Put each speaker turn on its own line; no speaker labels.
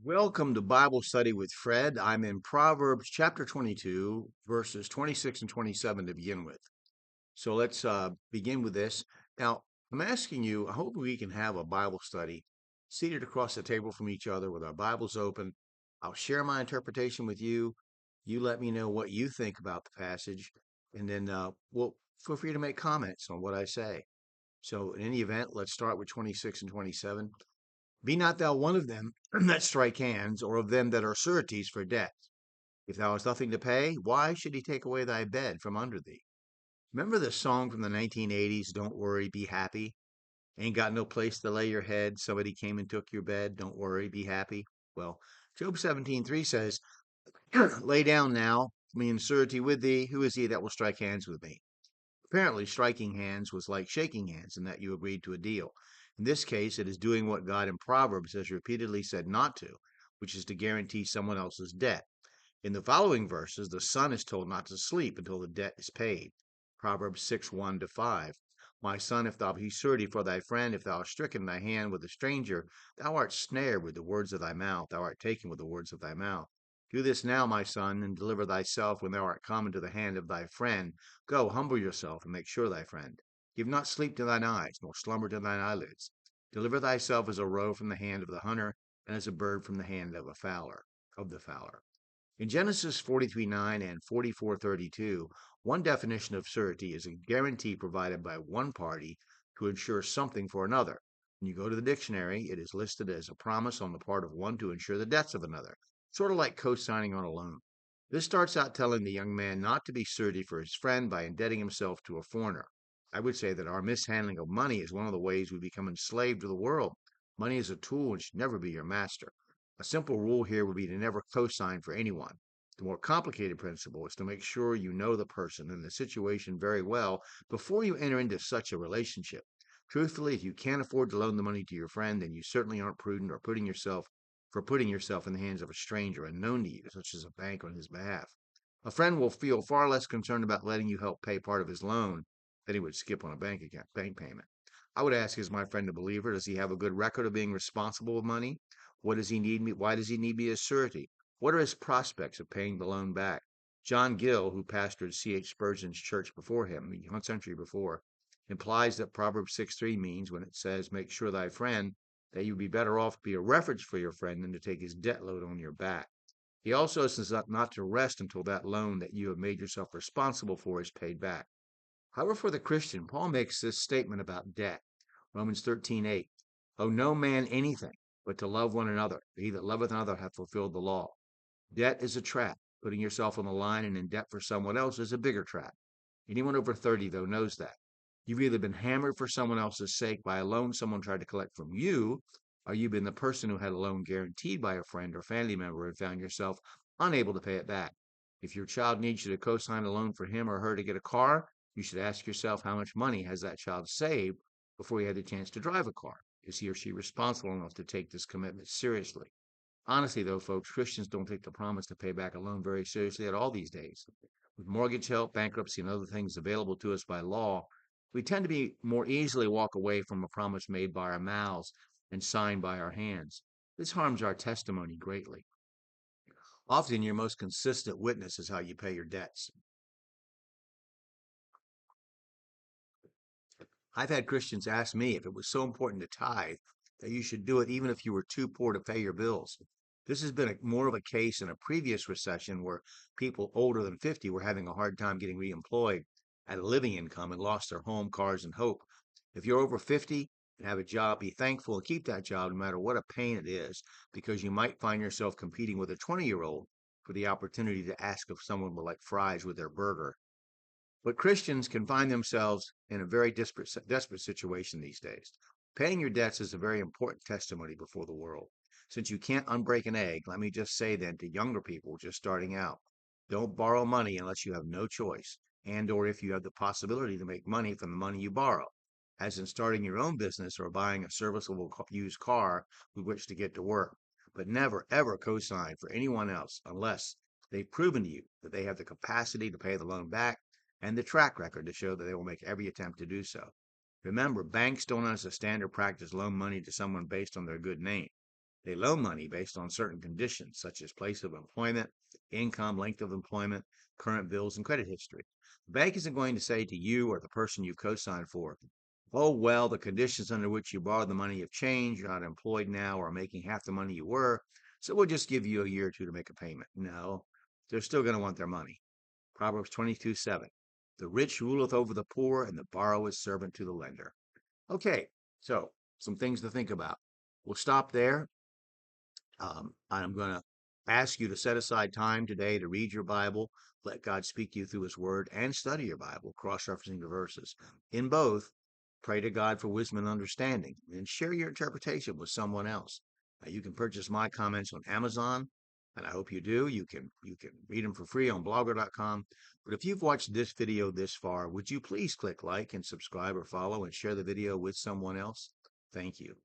Welcome to Bible Study with Fred. I'm in Proverbs chapter 22, verses 26 and 27 to begin with. So let's begin with this. Now, I'm asking you, I hope we can have a Bible study seated across the table from each other with our Bibles open. I'll share my interpretation with you. You let me know what you think about the passage, and then we'll feel free to make comments on what I say. So, in any event, let's start with 26 and 27. Be not thou one of them that strike hands, or of them that are sureties for debt. If thou hast nothing to pay, why should he take away thy bed from under thee? Remember the song from the 1980s, Don't Worry, Be Happy? Ain't got no place to lay your head. Somebody came and took your bed. Don't worry, be happy. Well, Job 17:3 says, Lay down now, me in surety with thee. Who is he that will strike hands with me? Apparently, striking hands was like shaking hands in that you agreed to a deal. In this case, it is doing what God in Proverbs has repeatedly said not to, which is to guarantee someone else's debt. In the following verses, the son is told not to sleep until the debt is paid. Proverbs 6:1 to 5. My son, if thou be surety for thy friend, if thou hast stricken thy hand with a stranger, thou art snared with the words of thy mouth, thou art taken with the words of thy mouth. Do this now, my son, and deliver thyself when thou art come into the hand of thy friend. Go, humble yourself, and make sure thy friend. Give not sleep to thine eyes, nor slumber to thine eyelids. Deliver thyself as a roe from the hand of the hunter, and as a bird from the hand of the fowler. In Genesis 43:9 and 44:32, one definition of surety is a guarantee provided by one party to ensure something for another. When you go to the dictionary, it is listed as a promise on the part of one to ensure the debts of another, sort of like co-signing on a loan. This starts out telling the young man not to be surety for his friend by indebting himself to a foreigner. I would say that our mishandling of money is one of the ways we become enslaved to the world. Money is a tool and should never be your master. A simple rule here would be to never co-sign for anyone. The more complicated principle is to make sure you know the person and the situation very well before you enter into such a relationship. Truthfully, if you can't afford to loan the money to your friend, then you certainly aren't prudent or putting yourself in the hands of a stranger unknown to you, such as a bank on his behalf. A friend will feel far less concerned about letting you help pay part of his loan than he would skip on a bank payment. I would ask, is my friend a believer? Does he have a good record of being responsible with money? What does he need me? Why does he need me as surety? What are his prospects of paying the loan back? John Gill, who pastored C.H. Spurgeon's church before him, a century before, implies that Proverbs 6:3 means when it says, make sure thy friend, that you'd be better off to be a refuge for your friend than to take his debt load on your back. He also says not to rest until that loan that you have made yourself responsible for is paid back. However, for the Christian, Paul makes this statement about debt. Romans 13:8. Owe no man anything but to love one another. He that loveth another hath fulfilled the law. Debt is a trap. Putting yourself on the line and in debt for someone else is a bigger trap. Anyone over 30, though, knows that. You've either been hammered for someone else's sake by a loan someone tried to collect from you, or you've been the person who had a loan guaranteed by a friend or family member and found yourself unable to pay it back. If your child needs you to co-sign a loan for him or her to get a car, you should ask yourself how much money has that child saved before he had the chance to drive a car. Is he or she responsible enough to take this commitment seriously? Honestly, though, folks, Christians don't take the promise to pay back a loan very seriously at all these days. With mortgage help, bankruptcy, and other things available to us by law, we tend to be more easily walk away from a promise made by our mouths and signed by our hands. This harms our testimony greatly. Often, your most consistent witness is how you pay your debts. I've had Christians ask me if it was so important to tithe that you should do it even if you were too poor to pay your bills. This has been more of a case in a previous recession where people older than 50 were having a hard time getting reemployed at a living income and lost their home, cars, and hope. If you're over 50 and have a job, be thankful and keep that job no matter what a pain it is, because you might find yourself competing with a 20-year-old for the opportunity to ask if someone would like fries with their burger. But Christians can find themselves in a very desperate situation these days. Paying your debts is a very important testimony before the world. Since you can't unbreak an egg, let me just say then to younger people just starting out, don't borrow money unless you have no choice, and or if you have the possibility to make money from the money you borrow, as in starting your own business or buying a serviceable used car with which to get to work. But never, ever co-sign for anyone else unless they've proven to you that they have the capacity to pay the loan back and the track record to show that they will make every attempt to do so. Remember, banks don't as a standard practice loan money to someone based on their good name. They loan money based on certain conditions, such as place of employment, income, length of employment, current bills, and credit history. The bank isn't going to say to you or the person you've co-signed for, oh, well, the conditions under which you borrowed the money have changed. You're not employed now or making half the money you were. So we'll just give you a year or two to make a payment. No, they're still going to want their money. Proverbs 22:7. The rich ruleth over the poor, and the borrower is servant to the lender. Okay, so some things to think about. We'll stop there. I'm going to ask you to set aside time today to read your Bible, let God speak to you through His Word, and study your Bible, cross referencing the verses. In both, pray to God for wisdom and understanding, and share your interpretation with someone else. You can purchase my comments on Amazon, and I hope you do. You can read them for free on blogger.com. But if you've watched this video this far, would you please click like and subscribe or follow and share the video with someone else? Thank you.